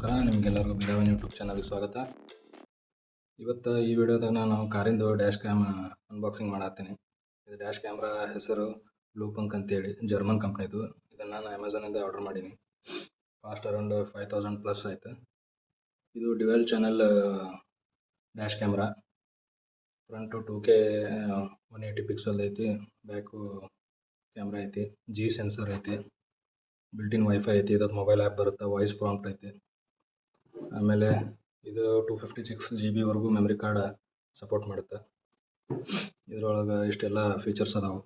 ನಮಸ್ಕಾರ, ನಿಮಗೆಲ್ಲರಿಗೂ ಬೀರಾವನ್ ಯೂಟ್ಯೂಬ್ ಚಾನಲ್ಗೆ ಸ್ವಾಗತ. ಇವತ್ತು ಈ ವಿಡಿಯೋದಾಗ ನಾನು ಕಾರಿಂದು ಡ್ಯಾಶ್ ಕ್ಯಾಮ್ ಅನ್ಬಾಕ್ಸಿಂಗ್ ಮಾಡತ್ತೀನಿ. ಇದು ಡ್ಯಾಶ್ ಕ್ಯಾಮ್ರಾ ಹೆಸರು ಬ್ಲೂಪಂಕ್ ಅಂತೇಳಿ, ಜರ್ಮನ್ ಕಂಪ್ನಿದು. ಇದನ್ನು ನಾನು ಅಮೆಝಾನಿಂದ ಆರ್ಡರ್ ಮಾಡೀನಿ. ಕಾಸ್ಟ್ ಅರೌಂಡ್ 5000 ಪ್ಲಸ್ ಆಯ್ತು. ಇದು dual channel dash camera. Front 2K 180 pixel ಐತಿ, ಬ್ಯಾಕು ಕ್ಯಾಮ್ರಾ ಐತಿ, G ಸೆನ್ಸರ್ ಐತಿ, ಬಿಲ್ಟಿನ್ ವೈಫೈ ಐತಿ, ಇದಕ್ಕೆ ಮೊಬೈಲ್ ಆ್ಯಪ್ ಬರುತ್ತೆ, ವಾಯ್ಸ್ ಪ್ರಾಂಪ್ಟ್ ಐತಿ. ಆಮೇಲೆ ಇದು 256 GB ವರೆಗೂ ಮೆಮ್ರಿ ಕಾರ್ಡ್ ಸಪೋರ್ಟ್ ಮಾಡುತ್ತೆ. ಇದ್ರೊಳಗೆ ಇಷ್ಟೆಲ್ಲ ಫೀಚರ್ಸ್ ಅದಾವೆ.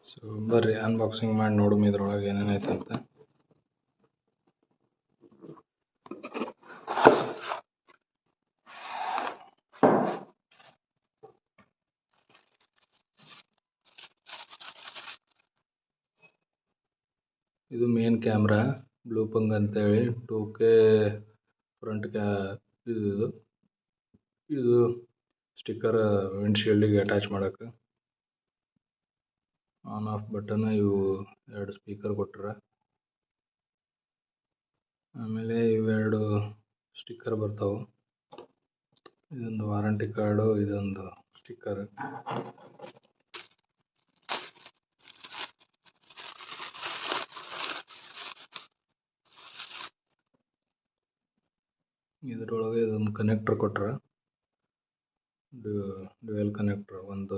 ಸೊ ಬರ್ರಿ ಅನ್ಬಾಕ್ಸಿಂಗ್ ಮಾಡಿ ನೋಡುಮ ಇದ್ರೊಳಗೆ ಏನೇನೈತೆ ಅಂತ. ಇದು ಮೇನ್ ಕ್ಯಾಮ್ರಾ ಬ್ಲೂಪಂಕ್ ಅಂತೇಳಿ 2K ಫ್ರಂಟ್ ಇದು ಸ್ಟಿಕ್ಕರ್ ವಿಂಡ್ಶೀಲ್ಡಿಗೆ ಅಟ್ಯಾಚ್ ಮಾಡೋಕ್ಕೆ. ಆನ್ ಆಫ್ ಬಟನ್, ಇವು 2 ಸ್ಪೀಕರ್ ಕೊಟ್ಟರೆ. ಆಮೇಲೆ ಇವೆರಡು ಸ್ಟಿಕ್ಕರ್ ಬರ್ತಾವೆ. ಇದೊಂದು ವಾರಂಟಿ ಕಾರ್ಡು, ಇದೊಂದು ಸ್ಟಿಕ್ಕರ್. ಇದರೊಳಗೆ ಇದೊಂದು ಕನೆಕ್ಟರ್ ಕೊಟ್ಟರೆ, ಡ್ಯುಯಲ್ ಕನೆಕ್ಟರ್. ಒಂದು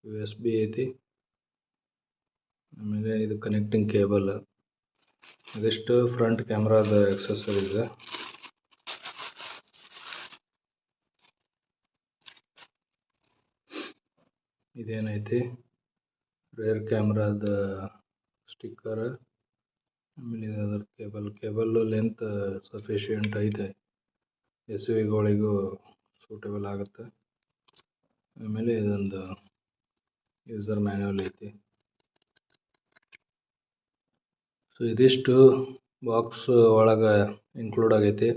USB ಐತಿ, ಆಮೇಲೆ ಇದು ಕನೆಕ್ಟಿಂಗ್ ಕೇಬಲ್. ಇದಿಷ್ಟು ಫ್ರಂಟ್ ಕ್ಯಾಮ್ರಾದ ಎಕ್ಸೆಸರೀಸ್. ಇದೇನೈತಿ ರೇರ್ ಕ್ಯಾಮ್ರಾದ ಸ್ಟಿಕ್ಕರ್. ಆಮೇಲೆ ಅದರ ಕೇಬಲ್ ಲೆಂತ್ ಸಫಿಷಿಯೆಂಟ್ ಐತೆ, SUVಗಳಿಗೂ ಸೂಟೇಬಲ್ ಆಗುತ್ತೆ. ಆಮೇಲೆ ಇದೊಂದು ಯೂಸರ್ ಮ್ಯಾನ್ಯುವಲ್ ಐತಿ. ಸೊ ಇದಿಷ್ಟು ಬಾಕ್ಸ್ ಒಳಗೆ ಇನ್ಕ್ಲೂಡ್ ಆಗೈತಿ.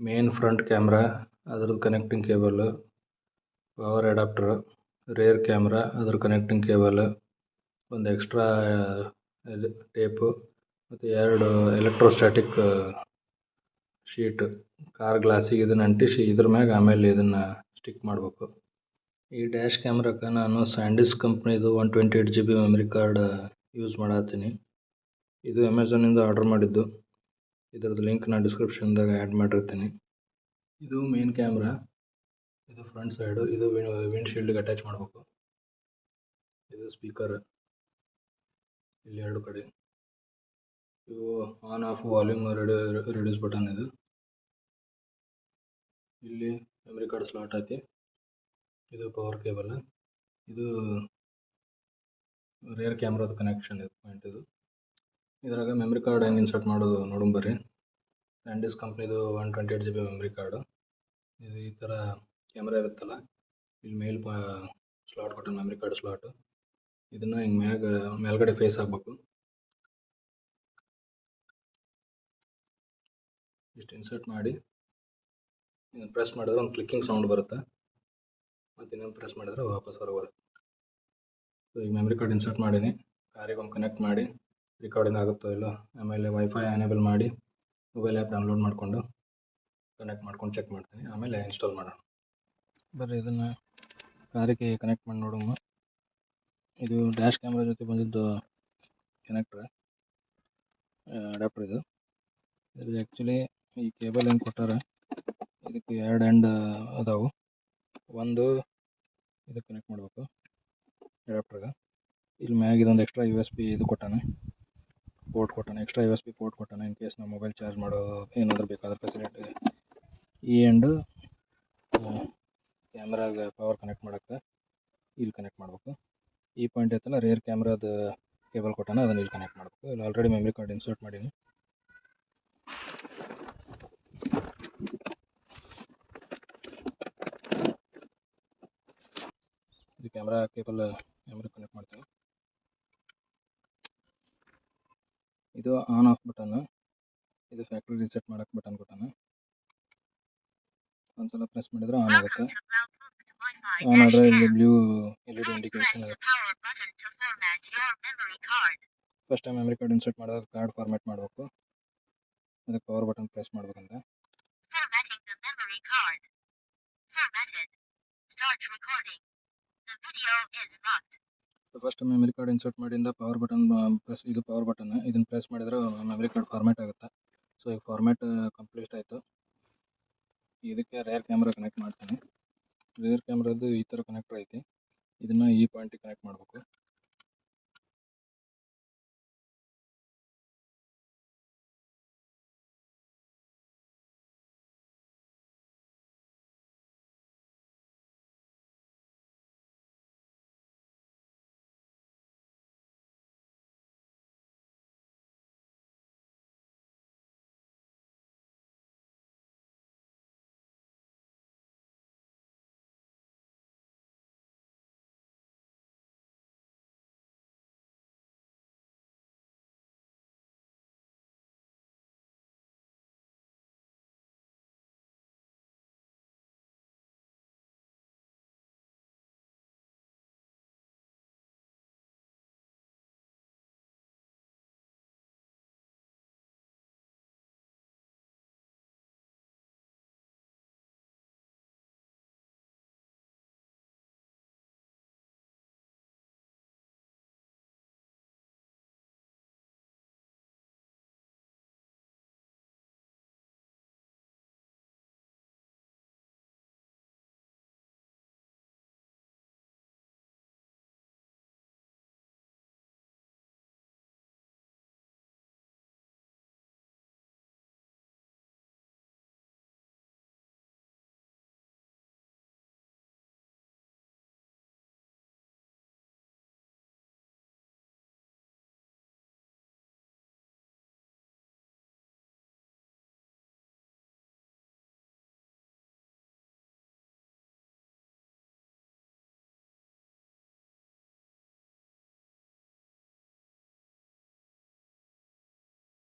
ಮೇನ್ ಫ್ರಂಟ್ ಕ್ಯಾಮ್ರಾ, ಅದ್ರದ್ದು connecting cable, power adapter, rare camera, ಅದ್ರ ಕನೆಕ್ಟಿಂಗ್ ಕೇಬಲ್, ಒಂದು ಎಕ್ಸ್ಟ್ರಾ ಟೇಪು, ಮತ್ತು 2 ಎಲೆಕ್ಟ್ರೋಸ್ಟ್ಯಾಟಿಕ್ ಶೀಟ್ ಕಾರ್ ಗ್ಲಾಸಿಗೆ ಇದನ್ನು ಅಂಟಿಸಿ ಇದ್ರ ಮ್ಯಾಗ ಆಮೇಲೆ ಇದನ್ನು ಸ್ಟಿಕ್ ಮಾಡಬೇಕು. ಈ ಡ್ಯಾಶ್ ಕ್ಯಾಮ್ರಾಕ್ಕೆ ನಾನು ಸ್ಯಾಂಡಿಸ್ ಕಂಪ್ನಿದು 128 GB ಮೆಮ್ರಿ ಕಾರ್ಡ್ ಯೂಸ್ ಮಾಡತ್ತೀನಿ. ಇದು ಅಮೆಝಾನಿಂದ ಆರ್ಡರ್ ಮಾಡಿದ್ದು. ಇದರದ್ದು ಲಿಂಕ್ ನಾನು ಡಿಸ್ಕ್ರಿಪ್ಷನ್ದಾಗ ಆ್ಯಡ್ ಮಾಡಿರ್ತೀನಿ. ಇದು ಮೇನ್ ಕ್ಯಾಮ್ರಾ, ಇದು ಫ್ರಂಟ್ ಸೈಡು, ಇದು ವಿಂಡ್ಶೀಲ್ಡ್ಗೆ ಅಟ್ಯಾಚ್ ಮಾಡಬೇಕು. ಇದು ಸ್ಪೀಕರ್, ಇಲ್ಲಿ 2 ಕಡೆ. ಇವು on off volume reduce button. ಇಲ್ಲಿ ಮೆಮ್ರಿ ಕಾರ್ಡ್ ಸ್ಲಾಟ್ ಐತಿ. ಇದು ಪವರ್ ಕೇಬಲ್. ಇದು ರೇರ್ ಕ್ಯಾಮ್ರಾದ ಕನೆಕ್ಷನ್ ಪಾಯಿಂಟ್. ಇದ್ರಾಗ ಮೆಮ್ರಿ ಕಾರ್ಡ್ ಹೆಂಗೆ ಇನ್ಸರ್ಟ್ ಮಾಡೋದು ನೋಡೋಣ ಬರ್ರಿ. ಸ್ಯಾಂಡಿಸ್ ಕಂಪ್ನಿದು 128 GB ಮೆಮ್ರಿ ಕಾರ್ಡು. ಇದು ಈ ಥರ ಕ್ಯಾಮ್ರಾ ಇರುತ್ತಲ್ಲ, ಇಲ್ಲಿ ಸ್ಲಾಟ್ ಕೊಟ್ಟ ಮೆಮ್ರಿ ಕಾರ್ಡ್ ಸ್ಲಾಟು. ಇದನ್ನು ಹಿಂಗೆ ಮೇಲ್ಗಡೆ ಫೇಸ್ ಆಗಬೇಕು. ಇಷ್ಟು ಇನ್ಸರ್ಟ್ ಮಾಡಿ ಇದನ್ನು ಪ್ರೆಸ್ ಮಾಡಿದ್ರೆ ಒಂದು ಕ್ಲಿಕ್ಕಿಂಗ್ ಸೌಂಡ್ ಬರುತ್ತೆ, ಮತ್ತು ಇನ್ನೊಂದು ಪ್ರೆಸ್ ಮಾಡಿದ್ರೆ ವಾಪಸ್ ಹೊರಗೆ ಬರುತ್ತೆ. ಸೊ ಈಗ ಮೆಮ್ರಿ ಕಾರ್ಡ್ ಇನ್ಸರ್ಟ್ ಮಾಡೀನಿ. ಕಾರಿಗೆ ಒಂದು ಕನೆಕ್ಟ್ ಮಾಡಿ ರೆಕಾರ್ಡಿಂಗ್ ಆಗುತ್ತೋ ಇಲ್ಲ, ಆಮೇಲೆ ವೈಫೈ ಎನೇಬಲ್ ಮಾಡಿ ಮೊಬೈಲ್ ಆ್ಯಪ್ ಡೌನ್ಲೋಡ್ ಮಾಡಿಕೊಂಡು ಕನೆಕ್ಟ್ ಮಾಡ್ಕೊಂಡು ಚೆಕ್ ಮಾಡ್ತೀನಿ, ಆಮೇಲೆ ಇನ್ಸ್ಟಾಲ್ ಮಾಡೋಣ. ಬರ್ರಿ ಇದನ್ನು ಕಾರಿಗೆ ಕನೆಕ್ಟ್ ಮಾಡಿ ನೋಡೋಣ. ಇದು ಡ್ಯಾಶ್ ಕ್ಯಾಮ್ರಾ ಜೊತೆ ಬಂದಿದ್ದು ಕನೆಕ್ಟ್ರ್ ಅಡಾಪ್ಟರ್. ಇದು ಆ್ಯಕ್ಚುಲಿ ಈ ಕೇಬಲ್ ಏನು ಕೊಟ್ಟಾರ, ಇದಕ್ಕೆ 2 ಎಂಡ್ ಅದಾವು. ಒಂದು ಇದಕ್ಕೆ ಕನೆಕ್ಟ್ ಮಾಡಬೇಕು ಅಡಾಪ್ಟರ್ಗೆ. ಇಲ್ಲಿ ಮ್ಯಾಗ ಇದೊಂದು ಎಕ್ಸ್ಟ್ರಾ USB ಇದು ಕೊಟ್ಟಾನೆ, ಪೋರ್ಟ್ ಕೊಟ್ಟಾನೆ, ಎಕ್ಸ್ಟ್ರಾ USB ಪೋರ್ಟ್ ಕೊಟ್ಟಾನೆ. ಇನ್ ಕೇಸ್ ನಾವು ಮೊಬೈಲ್ ಚಾರ್ಜ್ ಮಾಡೋದು ಏನಾದರೂ ಬೇಕಾದ್ರೆ ಫೆಸಿಲಿಟಿ. ಈ ಎಂಡು ಕ್ಯಾಮ್ರಾಗೆ ಪವರ್ ಕನೆಕ್ಟ್ ಮಾಡೋಕ್ಕೆ ಇಲ್ಲಿ ಕನೆಕ್ಟ್ ಮಾಡಬೇಕು. ಈ ಪಾಯಿಂಟ್ ಐತಲ್ಲ, ರೇರ್ ಕ್ಯಾಮ್ರಾದ ಕೇಬಲ್ ಕೊಟ್ಟಾನೆ, ಅದನ್ನು ಇಲ್ಲಿ ಕನೆಕ್ಟ್ ಮಾಡಬೇಕು. ಇಲ್ಲಿ ಆಲ್ರೆಡಿ ಮೆಮ್ರಿ ಕಾರ್ಡ್ ಇನ್ಸರ್ಟ್ ಮಾಡೀನಿ. ಇದು ಕ್ಯಾಮ್ರಾ ಕೇಬಲ್ ಮೆಮ್ರಿ ಕನೆಕ್ಟ್ ಮಾಡ್ತೀನಿ. ಇದು ಆನ್ ಆಫ್ ಬಟನ್, ಇದು ಫ್ಯಾಕ್ಟ್ರಿ ರಿಸೆಟ್ ಮಾಡೋಕ್ಕೆ ಬಟನ್ ಕೊಟ್ಟಾನೆ. ಒಂದ್ಸಲ ಪ್ರೆಸ್ ಮಾಡಿದ್ರೆ ಆನ್ ಆಗುತ್ತೆ. ಆನ್ ಆದರೆ ಇಲ್ಲಿ ಬ್ಲೂ LED ಇಂಡಿಕೇಶನ್ ಇರುತ್ತೆ. First time memory card insert ಮಾಡಿದಾಗ ಕಾರ್ಡ್ ಫಾರ್ಮ್ಯಾಟ್ ಮಾಡಬೇಕು. ಅದಕ್ಕೆ ಪವರ್ ಬಟನ್ ಪ್ರೆಸ್ ಮಾಡ್ಬೇಕಂತ. Formatting the memory card. Formatted. Start recording. The video is locked. First memory card insert ಮಾಡಿಂದ ಪವರ್ ಬಟನ್ ಪ್ರೆಸ್, ಇದು power button, ಇದನ್ನು press ಮಾಡಿದ್ರೆ memory card format ಆಗುತ್ತೆ. So ಈಗ ಫಾರ್ಮ್ಯಾಟ್ ಕಂಪ್ಲೀಟ್ ಆಯಿತು. ಇದಕ್ಕೆ ರೇರ್ ಕ್ಯಾಮ್ರಾ ಕನೆಕ್ಟ್ ಮಾಡ್ತೀನಿ. ರೇರ್ ಕ್ಯಾಮ್ರಾದು ಈ ಥರ ಕನೆಕ್ಟರ್ ಐತಿ. ಇದನ್ನು ಈ ಪಾಯಿಂಟಿಗೆ ಕನೆಕ್ಟ್ ಮಾಡಬೇಕು.